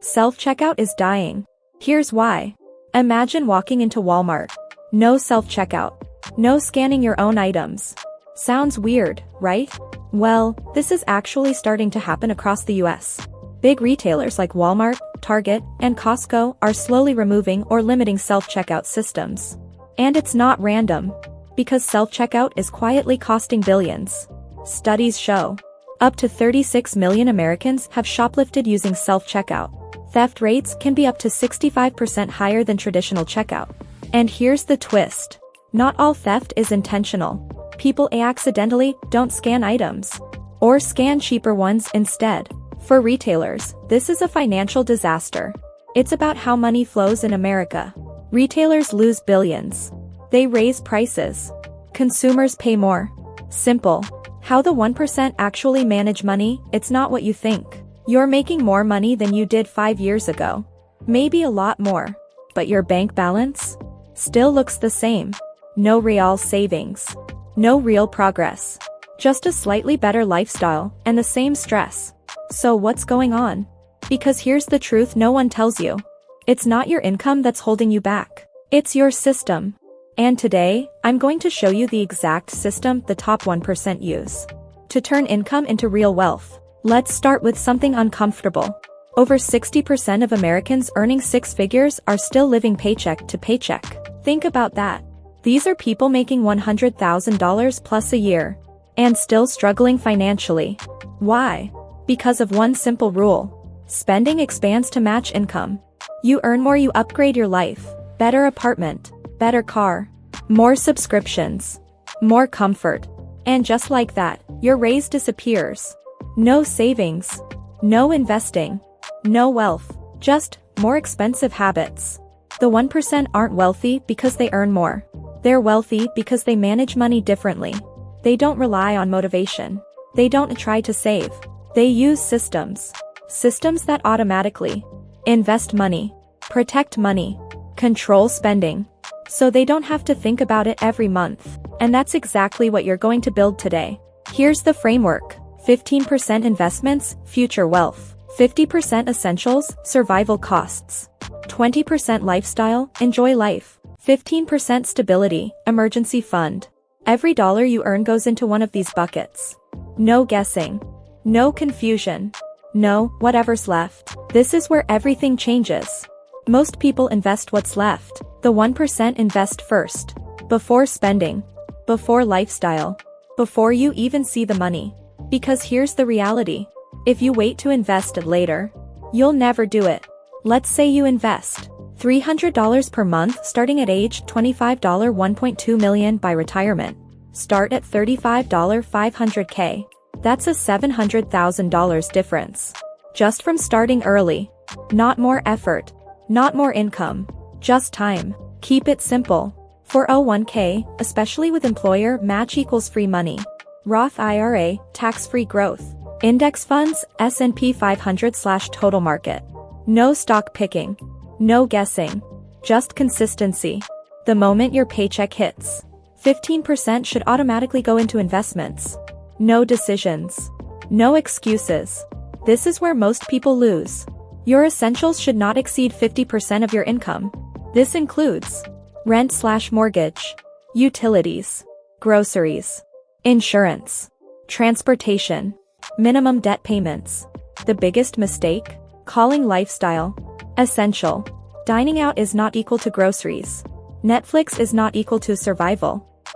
Self-checkout is dying. Here's why. Imagine walking into Walmart. No self-checkout. No scanning your own items. Sounds weird, right? Well, this is actually starting to happen across the US. Big retailers like Walmart, Target, and Costco are slowly removing or limiting self-checkout systems. And it's not random. Because self-checkout is quietly costing billions. Studies show up to 36 million Americans have shoplifted using self-checkout. Theft rates can be up to 65% higher than traditional checkout. And here's the twist. Not all theft is intentional. People accidentally don't scan items. Or scan cheaper ones instead. For retailers, this is a financial disaster. It's about how money flows in America. Retailers lose billions. They raise prices. Consumers pay more. Simple. How the 1% actually manage money, it's not what you think. You're making more money than you did 5 years ago. Maybe a lot more. But your bank balance? Still looks the same. No real savings. No real progress. Just a slightly better lifestyle, and the same stress. So what's going on? Because here's the truth no one tells you. It's not your income that's holding you back. It's your system. And today, I'm going to show you the exact system the top 1% use. To turn income into real wealth. Let's start with something uncomfortable. Over 60% of Americans earning 6 figures are still living paycheck to paycheck. Think about that. These are people making $100,000 plus a year. And still struggling financially. Why? Because of one simple rule. Spending expands to match income. You earn more, you upgrade your life. Better apartment. Better car. More subscriptions. More comfort. And just like that, your raise disappears. No savings. No investing. No wealth. Just more expensive habits. The 1% aren't wealthy because they earn more. They're wealthy because they manage money differently. They don't rely on motivation. They don't try to save. They use systems. Systems that automatically invest money, protect money, control spending. So they don't have to think about it every month. And that's exactly what you're going to build today. Here's the framework. 15% investments, future wealth. 50% essentials, survival costs. 20% lifestyle, enjoy life. 15% stability, emergency fund. Every dollar you earn goes into one of these buckets. No guessing. No confusion. No, whatever's left. This is where everything changes. Most people invest what's left. The 1% invest first. Before spending. Before lifestyle. Before you even see the money. Because here's the reality. If you wait to invest it later, you'll never do it. Let's say you invest $300 per month starting at age $25, $1.2 million by retirement. Start at $35, $500K. That's a $700,000 difference. Just from starting early. Not more effort. Not more income. Just time. Keep it simple. 401k, especially with employer match equals free money. Roth IRA, tax-free growth. Index funds, S&P 500/total market. No stock picking. No guessing. Just consistency. The moment your paycheck hits, 15% should automatically go into investments. No decisions. No excuses. This is where most people lose. Your essentials should not exceed 50% of your income. This includes rent/mortgage, utilities, groceries, insurance, transportation, minimum debt payments. The biggest mistake? Calling lifestyle essential. Dining out is not equal to groceries. Netflix is not equal to survival.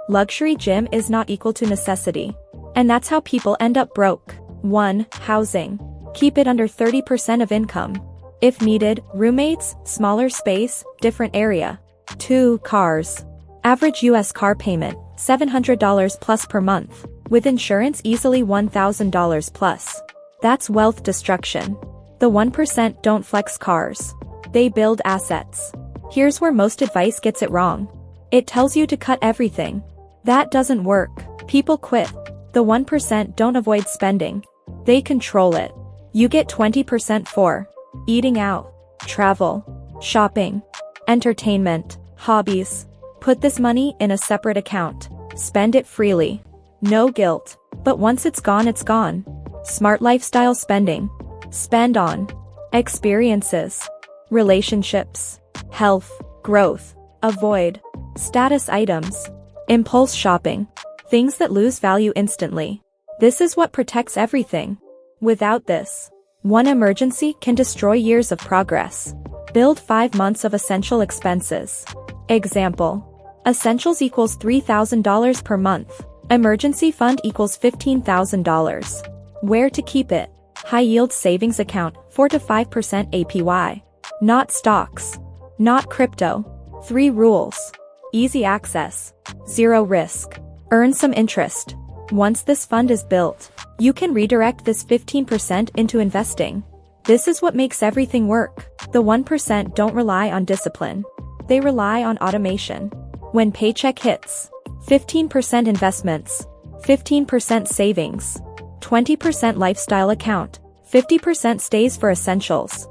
Luxury gym is not equal to necessity. And that's how people end up broke. 1. Housing. Keep it under 30% of income. If needed, roommates, smaller space, different area. 2. Cars. Average US car payment, $700 plus per month. With insurance easily $1,000 plus. That's wealth destruction. The 1% don't flex cars. They build assets. Here's where most advice gets it wrong. It tells you to cut everything. That doesn't work. People quit. The 1% don't avoid spending. They control it. You get 20% for eating out, travel, shopping, entertainment, hobbies. Put this money in a separate account. Spend it freely. No guilt. But once it's gone, it's gone. Smart lifestyle spending. Spend on experiences, relationships, health, growth. Avoid status items, impulse shopping, things that lose value instantly. This is what protects everything. Without this, one emergency can destroy years of progress. Build 5 months of essential expenses. Example. Essentials equals $3,000 per month. Emergency fund equals $15,000. Where to keep it? High yield savings account, 4 to 5% APY. Not stocks. Not crypto. 3 rules. Easy access. 0 risk. Earn some interest. Once this fund is built, you can redirect this 15% into investing. This is what makes everything work. The 1% don't rely on discipline. They rely on automation. When paycheck hits, 15% investments, 15% savings, 20% lifestyle account, 50% stays for essentials.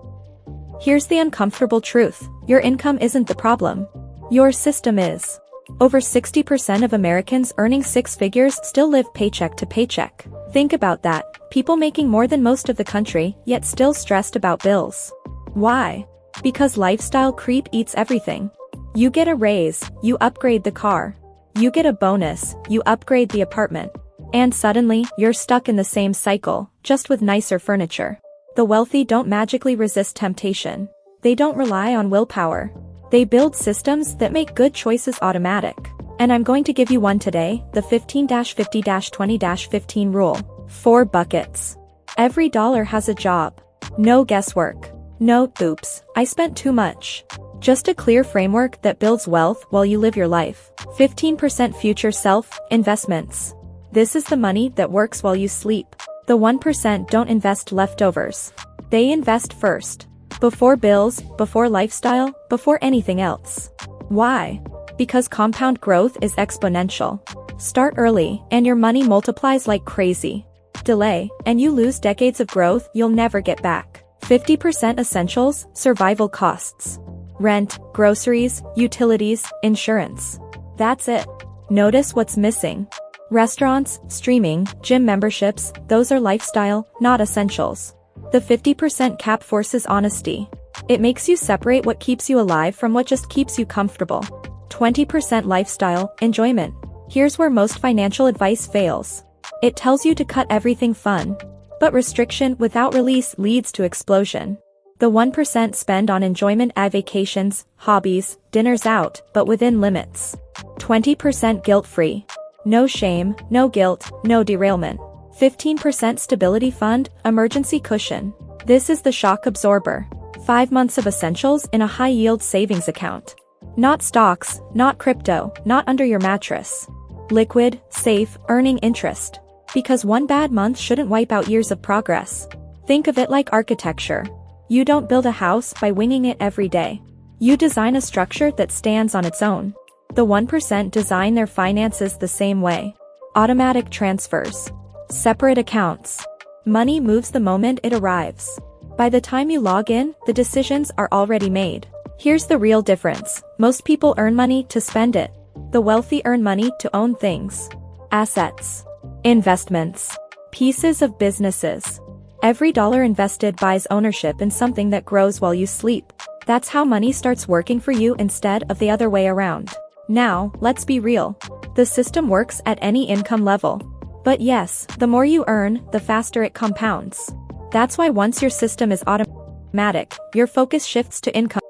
Here's the uncomfortable truth. Your income isn't the problem. Your system is. Over 60% of Americans earning 6 figures still live paycheck to paycheck. Think about that. People making more than most of the country, yet still stressed about bills. Why? Because lifestyle creep eats everything. You get a raise, you upgrade the car. You get a bonus, you upgrade the apartment. And suddenly, you're stuck in the same cycle, just with nicer furniture. The wealthy don't magically resist temptation. They don't rely on willpower. They build systems that make good choices automatic. And I'm going to give you one today, the 15-50-20-15 rule. 4 buckets. Every dollar has a job. No guesswork. No, oops, I spent too much. Just a clear framework that builds wealth while you live your life. 15% future self, investments. This is the money that works while you sleep. The 1% don't invest leftovers. They invest first. Before bills, before lifestyle, before anything else. Why? Because compound growth is exponential. Start early, and your money multiplies like crazy. Delay, and you lose decades of growth you'll never get back. 50% essentials, survival costs. Rent, groceries, utilities, insurance. That's it. Notice what's missing. Restaurants, streaming, gym memberships, those are lifestyle, not essentials. The 50% cap forces honesty. It makes you separate what keeps you alive from what just keeps you comfortable. 20% lifestyle, enjoyment. Here's where most financial advice fails. It tells you to cut everything fun. But restriction without release leads to explosion. The 1% spend on enjoyment at vacations, hobbies, dinners out, but within limits. 20% guilt-free. No shame, no guilt, no derailment. 15% stability fund, emergency cushion. This is the shock absorber. 5 months of essentials in a high-yield savings account. Not stocks, not crypto, not under your mattress. Liquid, safe, earning interest. Because one bad month shouldn't wipe out years of progress. Think of it like architecture. You don't build a house by winging it every day. You design a structure that stands on its own. The 1% design their finances the same way. Automatic transfers. Separate accounts. Money moves the moment it arrives. By the time you log in, the decisions are already made. Here's the real difference. Most people earn money to spend it. The wealthy earn money to own things. Assets. Investments. Pieces of businesses. Every dollar invested buys ownership in something that grows while you sleep. That's how money starts working for you instead of the other way around. Now, let's be real. The system works at any income level. But yes, the more you earn, the faster it compounds. That's why once your system is automatic, your focus shifts to income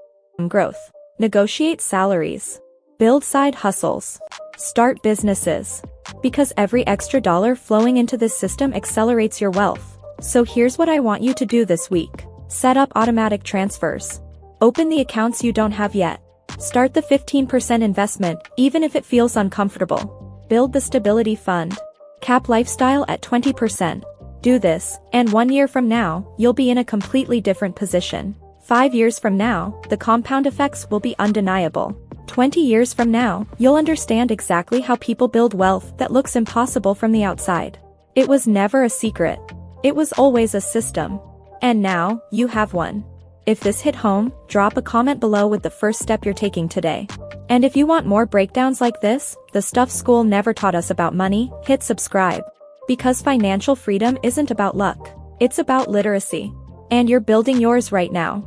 growth. Negotiate salaries. Build side hustles. Start businesses. Because every extra dollar flowing into this system accelerates your wealth. So here's what I want you to do this week. Set up automatic transfers. Open the accounts you don't have yet. Start the 15% investment, even if it feels uncomfortable. Build the stability fund. Cap lifestyle at 20%. Do this, and 1 year from now, you'll be in a completely different position. 5 years from now, the compound effects will be undeniable. 20 years from now, you'll understand exactly how people build wealth that looks impossible from the outside. It was never a secret. It was always a system. And now, you have one. If this hit home, drop a comment below with the first step you're taking today. And if you want more breakdowns like this, the stuff school never taught us about money, hit subscribe. Because financial freedom isn't about luck. It's about literacy. And you're building yours right now.